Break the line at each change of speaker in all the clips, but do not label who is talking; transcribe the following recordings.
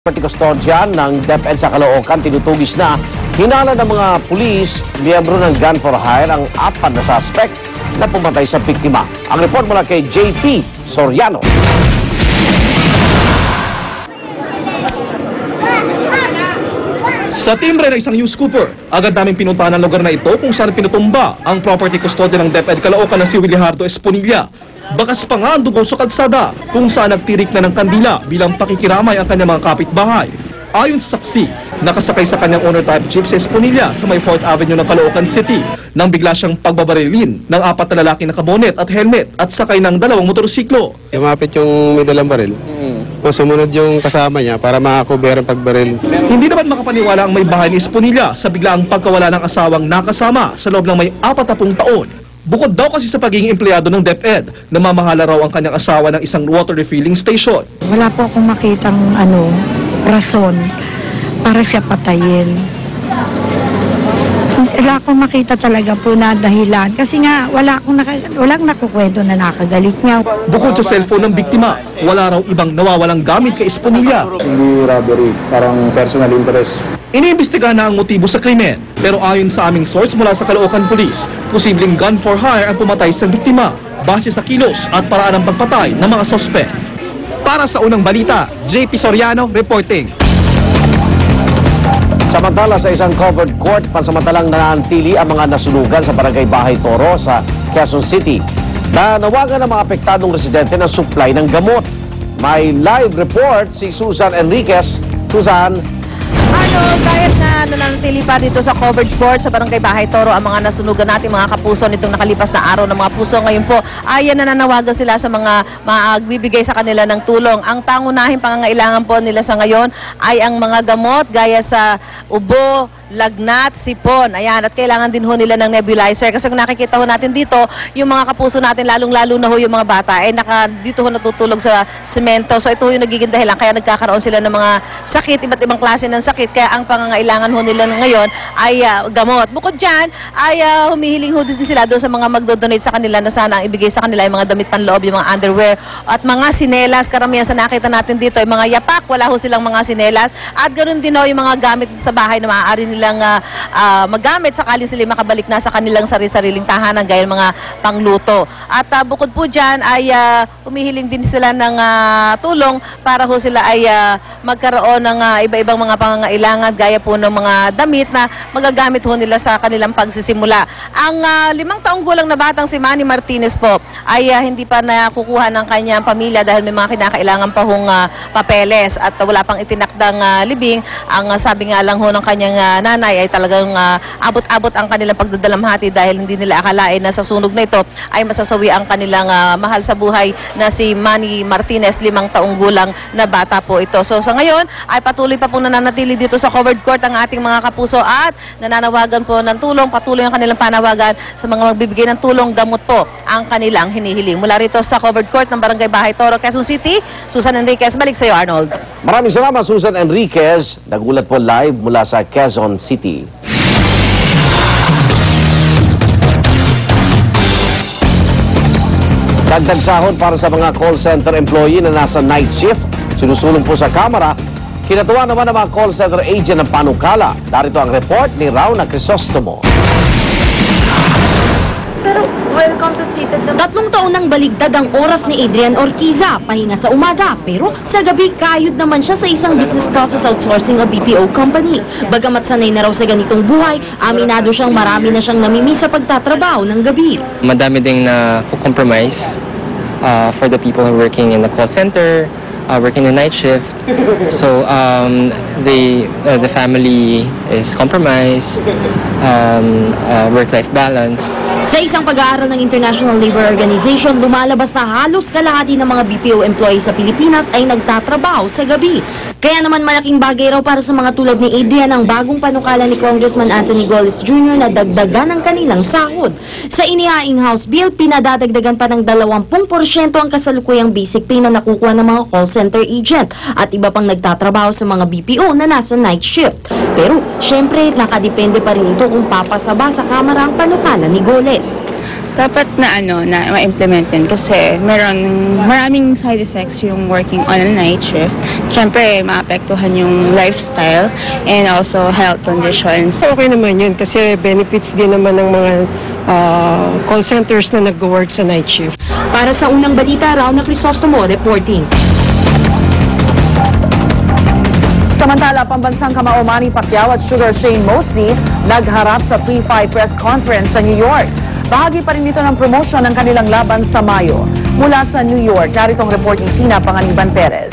Property custodian ng DepEd sa Caloocan tinutugis na hinala ng mga pulis, miyembro ng Gun for Hire ang 4 na suspect na pumatay sa biktima. Ang report mula kay JP Soriano.
Sa timbre ng isang news scooper, agad namin pinuntahan ang lugar na ito kung saan pinutumba ang property custodian ng DepEd Caloocan na si Willihardo Esponilla. Bakas pa nga ang dugo sa kalsada kung saan nagtirik na ng kandila bilang pakikiramay ang kanyang mga kapitbahay. Ayon sa saksi, nakasakay sa kanyang owner-type jeep si Esponilla sa may 4th Avenue ng Caloocan City nang bigla siyang pagbabarilin ng 4 na lalaki na kabonet at helmet at sakay ng 2 motorsiklo.
Lumapit yung may dalang baril. Sumunod yung kasama niya para makakover ang pagbaril.
Hindi naman makapaniwala ang may bahay ni Esponilla sa biglaang pagkawala ng asawang nakasama sa loob ng may 40 taon. Bukod daw kasi sa pagiging empleyado ng DepEd, namamahala raw ang kanyang asawa ng isang water refilling station.
Wala po akong makitang rason para siya patayin. Wala akong makita talaga po na dahilan. Kasi nga, walang nakukwento na nakagalit niya.
Bukod sa cellphone ng biktima, wala raw ibang nawawalang gamit kay Esponilla.
Hindi robbery, parang personal interest.
Iniimbestigahan na ang motibo sa krimen, pero ayon sa aming source mula sa Caloocan Police, posibleng gun for hire ang pumatay sa biktima base sa kilos at paraan ng pagpatay ng mga sospek. Para sa unang balita, JP Soriano reporting.
Samantala sa isang covered court, pansamantalang nananatili ang mga nasunugan sa barangay Bahay Toro sa Quezon City. Nanawagan ng mga apektadong residente ng supply ng gamot. May live report si Susan Enriquez. Susan.
Kahit na nananatili pa dito sa covered court sa barangay Bahay Toro ang mga nasunugan natin mga kapuso nitong nakalipas na araw ng mga puso, ngayon po ay nananawagan sila sa mga magbibigay sa kanila ng tulong. Ang pangunahing pangangailangan po nila sa ngayon ay ang mga gamot gaya sa ubo, lagnat, sipon. Ayan, at kailangan din ho nila ng nebulizer. Kasi kung nakikita ho natin dito, yung mga kapuso natin, lalong-lalo na ho yung mga bata, ay dito ho natutulog sa semento. So ito ho yung nagiging dahilan. Kaya nagkakaroon sila ng mga sakit, iba't ibang klase ng sakit. Kaya ang pangangailangan ho nila ngayon ay gamot. Bukod dyan, ay humihiling ho din sila doon sa mga magdodonate sa kanila na sana ang ibigay sa kanila yung mga damit panloob, yung mga underwear at mga sinelas. Karamihan sa nakita natin dito, yung mga yapak, wala ho silang mga sinelas. At ganoon din ho yung mga gamit sa bahay na maaari nilang magamit sakaling sila makabalik na sa kanilang sariling tahanan gaya mga pangluto. At bukod po dyan ay humihiling din sila ng tulong para ho sila ay magkaroon ng iba-ibang mga pangangailangan gaya po ng mga damit na magagamit ho nila sa kanilang pagsisimula. Ang 5 taong gulang na batang si Manny Martinez po ay hindi pa nakukuha ng kanyang pamilya dahil may mga kinakailangan pa hong papeles at wala pang itinakdang libing. Ang sabi nga lang ho ng kanyang nanay ay talagang abot-abot ang kanilang pagdadalamhati dahil hindi nila akalain na sa sunog na ito ay masasawi ang kanilang mahal sa buhay na si Manny Martinez, 5 taong gulang na bata po ito. So sa ngayon ay patuloy pa pong nananatili dito sa covered court ang ating mga kapuso at nananawagan po ng tulong, patuloy ang kanilang panawagan sa mga magbibigay ng tulong, gamot po ang kanilang hinihiling. Mula rito sa covered court ng barangay Bahay Toro, Quezon City, Susan Enriquez, balik sa iyo Arnold.
Maraming salamat Susan Enriquez. Nagulat po live mula sa Quezon City. Dagdag sahod para sa mga call center employee na nasa night shift. Sinusulong po sa kamera. Kinatuwa naman ang mga call center agent ng panukala. Darito ang report ni Rauna Crisostomo.
Pero well compensated naman. 3 taon nang baligtad ang oras ni Adrian Orquiza. Pahinga sa umaga, pero sa gabi kayod naman siya sa isang business process outsourcing o BPO company. Bagamat sanay na raw sa ganitong buhay, aminado siyang marami na siyang namimiss sa pagtatrabaho ng gabi.
Madami ding na compromise for the people who are working in the call center, working the night shift. So the family is compromised, work-life balance.
Sa isang pag-aaral ng International Labor Organization, lumalabas na halos kalahati ng mga BPO employees sa Pilipinas ay nagtatrabaho sa gabi. Kaya naman malaking bagay raw para sa mga tulad ni Adrian ang bagong panukala ni Congressman Anthony Goles Jr. na dagdagan ang kanilang sahod. Sa inihaing House Bill, pinadadagdagan pa ng 20% ang kasalukuyang basic pay na nakukuha ng mga call center agent at iba pang nagtatrabaho sa mga BPO na nasa night shift. Pero, syempre, nakadepende pa rin ito kung papasaba sa Kamara ang panukala ni Goles.
dapat na na ma-implement din kasi maraming side effects yung working on a night shift. Siyempre, maapektuhan yung lifestyle and also health conditions.
Okay naman yun kasi benefits din naman ng mga call centers na nag-work sa night shift.
Para sa unang balita, Rauna Crisostomo reporting.
Samantala, pambansang kamao Manny Pacquiao at Sugar Shane Mosley nagharap sa pre-fight press conference sa New York. Bahagi pa rin ito ng promosyon ng kanilang laban sa Mayo. Mula sa New York, narito ang report ni Tina Panganiban Perez.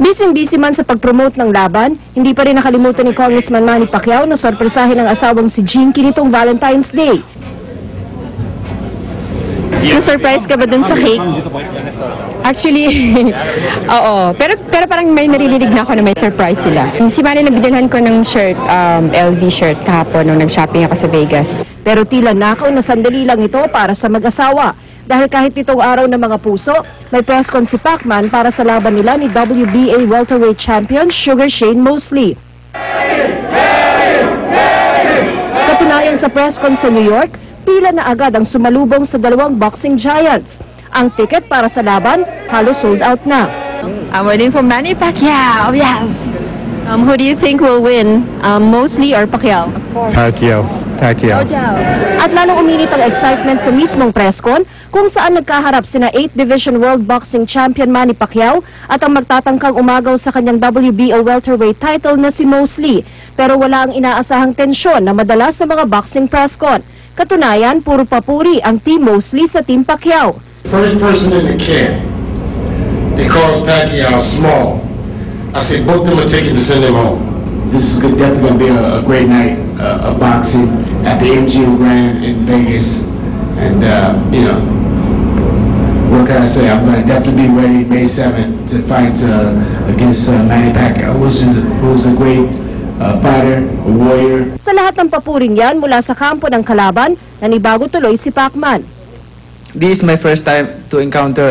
Busy-busy man sa pag-promote ng laban, hindi pa rin nakalimutan ni Congressman Manny Pacquiao na sorpresahin ang asawang si Jinky nitong Valentine's Day.
Na-surprise ka ba dun sa cake? Actually, oo. Pero parang may naririnig na ako na may surprise sila. Si Manny nabidilhan ko ng shirt, LV shirt kahapon nung nag-shopping ako sa Vegas.
Pero tila nakaw na sandali lang ito para sa mag-asawa. Dahil kahit itong araw ng mga puso, may press con si Pacman para sa laban nila ni WBA welterweight champion Sugar Shane Mosley. Katunayan sa press con sa New York, pila na agad ang sumalubong sa dalawang boxing giants. Ang ticket para sa laban, halos sold out na.
I'm waiting for Manny Pacquiao, yes! Who do you think will win, Mosley or Pacquiao?
Pacquiao.
At lalong uminit ang excitement sa mismong press con kung saan nagkaharap sina 8th Division World Boxing Champion Manny Pacquiao at ang magtatangkang umagaw sa kanyang WBO welterweight title na si Mosley. Pero wala ang inaasahang tensyon na madalas sa mga boxing press con. Katunayan, puro papuri ang Team Mosley sa Team Pacquiao.
First person in the camp, they called Pacquiao small. I said, book them a ticket to send him home.
This is definitely going to be a great night of boxing at the MGM Grand in Vegas. And, what can I say? I'm going to definitely be ready May 7th to fight against Manny Pacquiao, who's a great fighter, a warrior.
Sa lahat ng papuring yan mula sa kampo ng kalaban, nanibago tuloy si Pacman.
This is my first time to encounter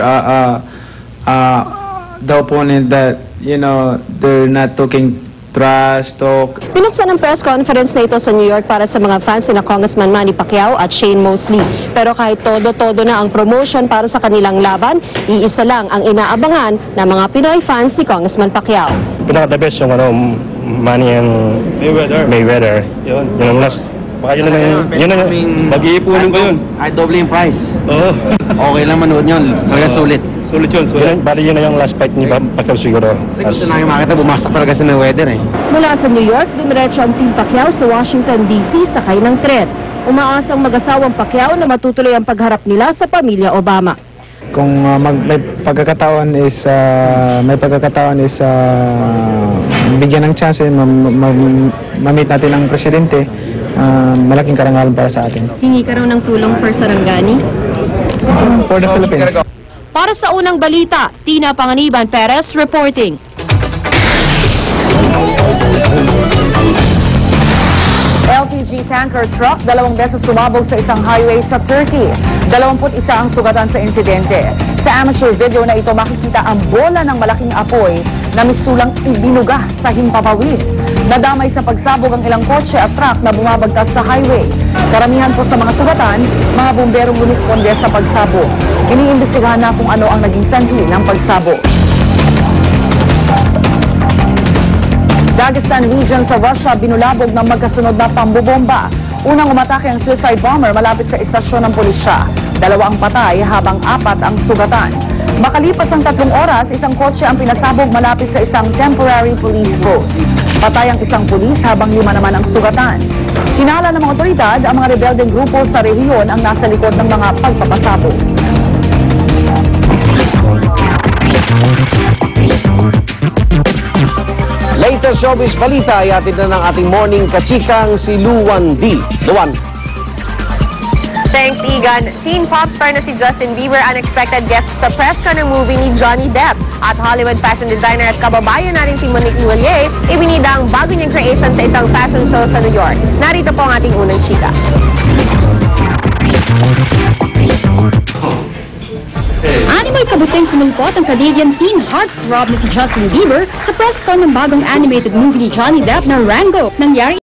the opponent that, they're not talking trash talk.
Pinuksan ang press conference na ito sa New York para sa mga fans na Congressman Manny Pacquiao at Shane Mosley. Pero kahit todo-todo na ang promotion para sa kanilang laban, iisa lang ang inaabangan ng mga Pinoy fans ni Congressman Pacquiao.
Pinaka-the best yung Manny and Mayweather. Yun ang last. Baka yun na mag-iipunin ko yun.
Ay, doble yung price.
Oo.
Okay lang manood yun. Talaga sulit.
Sulit yun. Bali yun na yung last fight ni Pacquiao siguro.
Kasi gusto na yung makita, bumastak talaga si Mayweather eh.
Mula sa New York, dumiretso ang Team Pacquiao sa Washington, D.C. sakay ng tren. Umaasang mag-asawang Pacquiao na matutuloy ang pagharap nila sa pamilya Obama.
Kung may pagkakataon is bigyan ng chance ma-meet natin ang presidente, malaking karangalan para sa atin.
Hingi ka raw ng tulong for Sarangani?
For the Philippines.
Para sa unang balita, Tina Panganiban Perez reporting.
LPG tanker truck, 2 beses sumabog sa isang highway sa Turkey. 21 ang sugatan sa insidente. Sa amateur video na ito, makikita ang bola ng malaking apoy na misulang ibinuga sa himpapawid. Nadamay sa pagsabog ang ilang kotse at truck na bumabagtas sa highway. Karamihan po sa mga sugatan, mga bomberong lumisponde sa pagsabog. Iniimbestigahan na kung ano ang naging sanhi ng pagsabog. Dagestan region sa Russia binulabog ng magkasunod na pambobomba. Unang umatake ang suicide bomber malapit sa istasyon ng pulisya. 2 ang patay habang 4 ang sugatan. Makalipas ang 3 oras, isang kotse ang pinasabog malapit sa isang temporary police post. Patay ang isang pulis habang 5 naman ang sugatan. Hinala ng mga otoridad, ang mga rebeldeng grupo sa rehiyon ang nasa likod ng mga pagpapasabog.
Latest showbiz balita ay atid na ng ating morning kachikang si Luwan D. Luwan.
Thanks, Igan. Teen pop star na si Justin Bieber unexpected guest sa press con ng movie ni Johnny Depp. At Hollywood fashion designer at kababayan natin si Monique Luwalier, ibinida ang bago niyang creation sa isang fashion show sa New York. Narito po ang ating unang chika.
Animal kabuting sumulpot ang Canadian teen heartthrob na si Justin Bieber sa press con ng bagong animated movie ni Johnny Depp na Rango. Nangyari